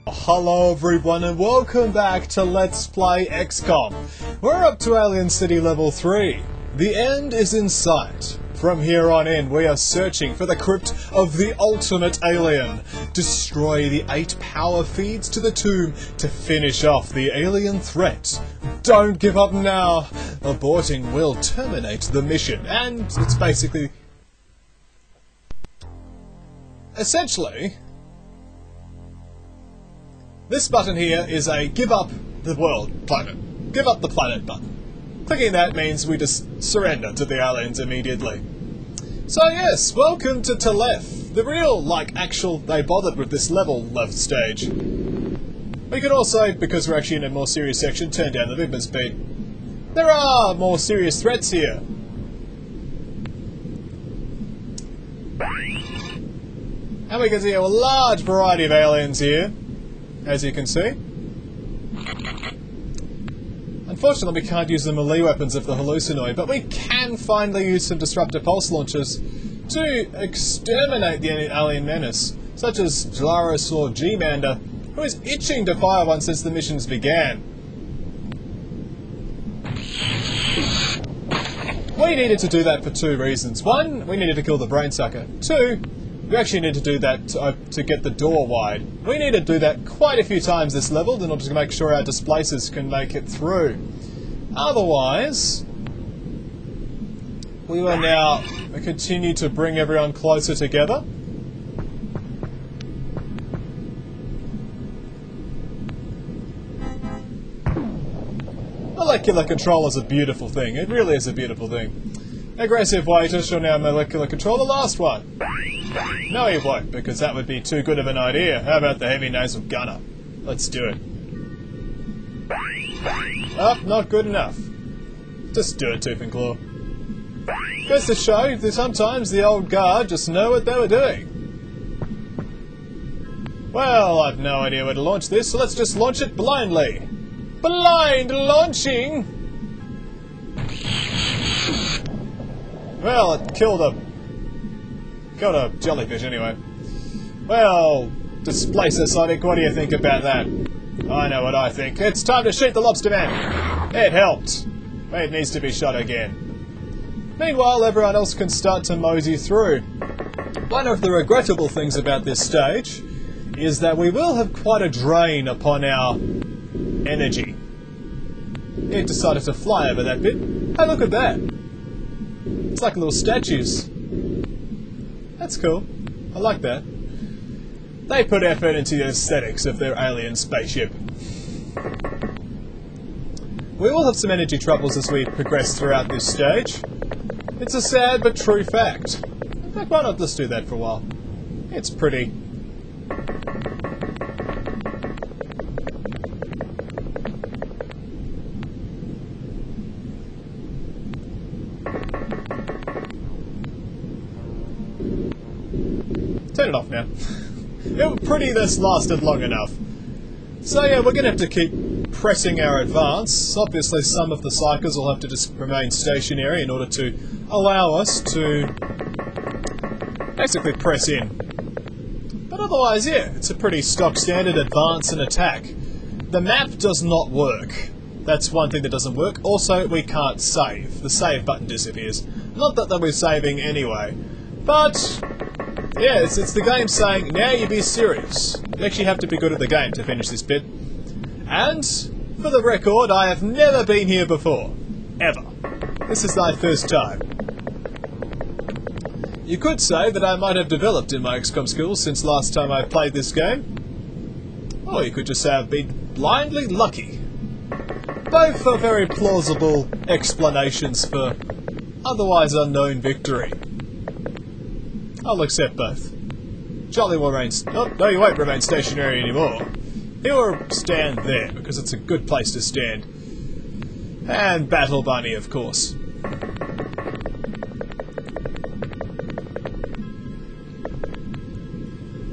Hello everyone and welcome back to Let's Play XCOM. We're up to Alien City Level 3. The end is in sight. From here on in, we are searching for the crypt of the ultimate alien. Destroy the 8 power feeds to the tomb to finish off the alien threat. Don't give up now. Aborting will terminate the mission, and it's basically... essentially... this button here is a give up the world planet. Give up the planet button. Clicking that means we just surrender to the aliens immediately. So yes, welcome to Telef. The real, actual, they bothered with this level left stage. We can also, because we're actually in a more serious section, turn down the movement speed. There are more serious threats here. And we can see a large variety of aliens here, as you can see. Unfortunately, we can't use the melee weapons of the hallucinoid, but we can finally use some disruptor pulse launchers to exterminate the alien menace, such as Jalaris G-Mander, who is itching to fire one since the missions began. We needed to do that for 2 reasons. 1, we needed to kill the brain sucker. 2, we actually need to do that to get the door wide. We need to do that quite a few times this level in order to make sure our displacers can make it through. Otherwise, we will now continue to bring everyone closer together. Molecular control is a beautiful thing. It really is a beautiful thing. Aggressive waiter shall now molecular control the last one. No, he won't, because that would be too good of an idea. How about the heavy nasal gunner? Let's do it. Oh, not good enough. Just do it, Tooth and Claw. Goes to show that sometimes the old guard just know what they were doing. Well, I've no idea where to launch this, so let's just launch it blindly. Blind launching! Well, it killed a jellyfish anyway. Well, Displacer Sonic, what do you think about that? I know what I think. It's time to shoot the lobster man! It helped. It needs to be shot again. Meanwhile, everyone else can start to mosey through. One of the regrettable things about this stage is that we will have quite a drain upon our energy. It decided to fly over that bit. Hey, look at that! It's like little statues. That's cool. I like that. They put effort into the aesthetics of their alien spaceship. We will have some energy troubles as we progress throughout this stage. It's a sad but true fact. In fact, why not just do that for a while? It's pretty. Turn it off now. This lasted long enough. So yeah, we're going to have to keep pressing our advance. Obviously some of the psychers will have to just remain stationary in order to allow us to basically press in. But otherwise, yeah, it's a pretty stock standard advance and attack. The map does not work. That's one thing that doesn't work. Also, we can't save. The save button disappears. Not that we're saving anyway. But... yeah, it's the game saying, now you be serious. You actually have to be good at the game to finish this bit. And, for the record, I have never been here before. Ever. This is my first time. You could say that I might have developed in my XCOM skills since last time I played this game. Or you could just say I've been blindly lucky. Both are very plausible explanations for otherwise unknown victory. I'll accept both. Charlie will remain... oh, no, you won't remain stationary anymore. He will stand there, because it's a good place to stand. And Battle Bunny, of course.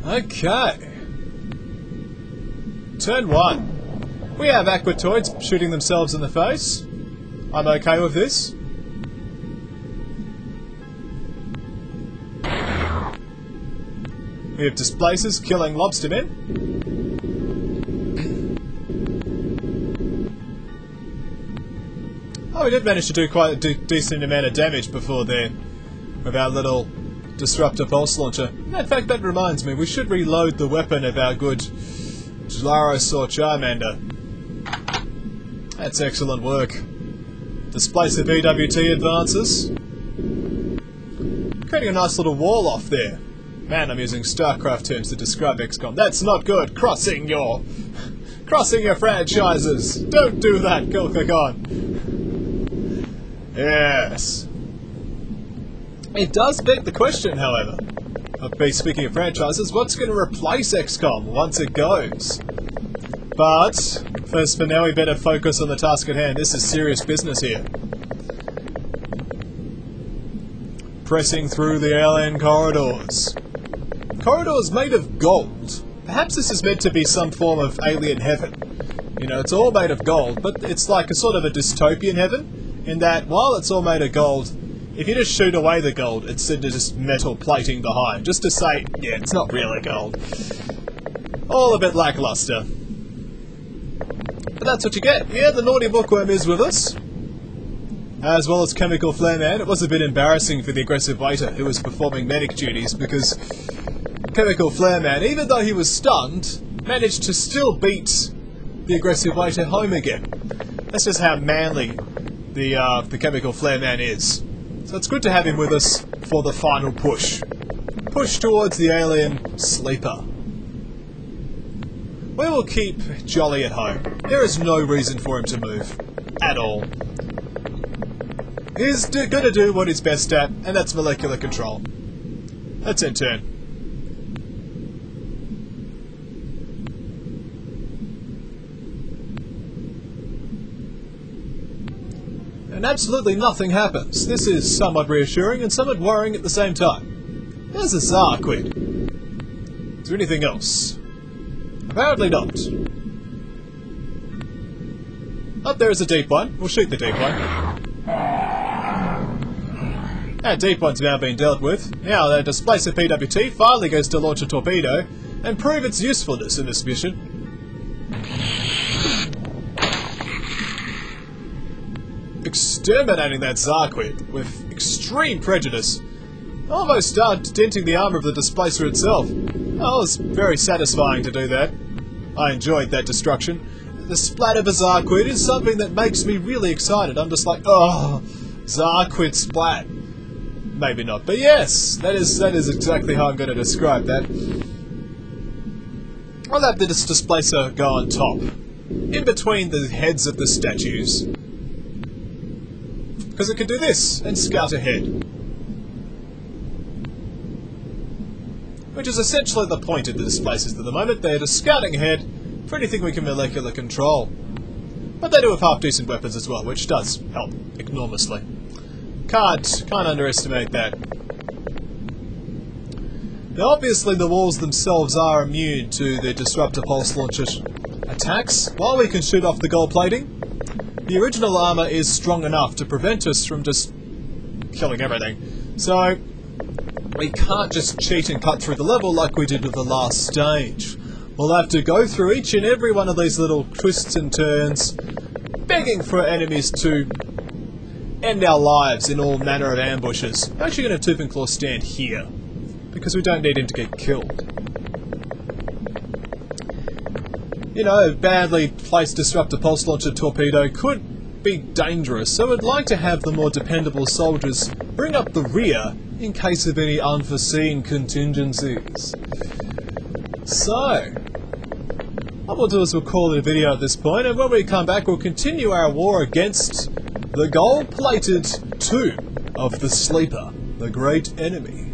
Okay. Turn 1. We have Aquatoids shooting themselves in the face. I'm okay with this. We have displacers killing lobstermen. Oh, we did manage to do quite a decent amount of damage before there with our little disruptor pulse launcher. In fact, that reminds me, we should reload the weapon of our good Gyrosaur Charmander. That's excellent work. Displacer BWT advances. Creating a nice little wall off there. Man, I'm using StarCraft terms to describe XCOM. That's not good! Crossing your franchises! Don't do that, Kilkagon! Yes. It does beg the question, however, of speaking of franchises, what's going to replace XCOM once it goes? But, first for now we better focus on the task at hand. This is serious business here. Pressing through the alien corridors. Corridors made of gold. Perhaps this is meant to be some form of alien heaven. You know, it's all made of gold, but it's like a sort of a dystopian heaven, in that while it's all made of gold, if you just shoot away the gold, it's just metal plating behind, just to say, yeah, it's not really gold. All a bit lackluster. But that's what you get. Yeah, the naughty bookworm is with us, as well as Chemical Flare Man. It was a bit embarrassing for the aggressive waiter who was performing medic duties, because Chemical Flare Man, even though he was stunned, managed to still beat the aggressive waiter home again. That's just how manly the Chemical Flare Man is. So it's good to have him with us for the final push. Push towards the alien sleeper. We will keep Jolly at home. There is no reason for him to move. At all. He's gonna do what he's best at, and that's molecular control. Let's end turn. And absolutely nothing happens. This is somewhat reassuring and somewhat worrying at the same time. There's a Zarquid. Is there anything else? Apparently not. Oh, there is a deep one. We'll shoot the deep one. That deep one's now been dealt with. Now the Displacer PWT finally goes to launch a torpedo and prove its usefulness in this mission. Exterminating that Zarquid with extreme prejudice. Almost denting the armour of the Displacer itself. Oh, it was very satisfying to do that. I enjoyed that destruction. The splat of a Zarquid is something that makes me really excited. I'm just like, oh, Zarquid splat. Maybe not, but yes, that is exactly how I'm going to describe that. I'll have the Displacer go on top, in between the heads of the statues. Because it can do this, and scout ahead. Which is essentially the point of the Displacers at the moment. They're just scouting ahead for anything we can molecular control. But they do have half-decent weapons as well, which does help enormously. Can't underestimate that. Now obviously the walls themselves are immune to the Disruptor Pulse Launcher attacks. While we can shoot off the gold plating, the original armour is strong enough to prevent us from just killing everything. So we can't just cheat and cut through the level like we did with the last stage. We'll have to go through each and every one of these little twists and turns, begging for enemies to end our lives in all manner of ambushes. I'm actually going to Tooth and Claw stand here, because we don't need him to get killed. You know, a badly placed Disruptor Pulse Launcher torpedo could be dangerous, so I'd like to have the more dependable soldiers bring up the rear in case of any unforeseen contingencies. So, what we'll do is we'll call it a video at this point, and when we come back we'll continue our war against the gold-plated tomb of the Sleeper, the great enemy.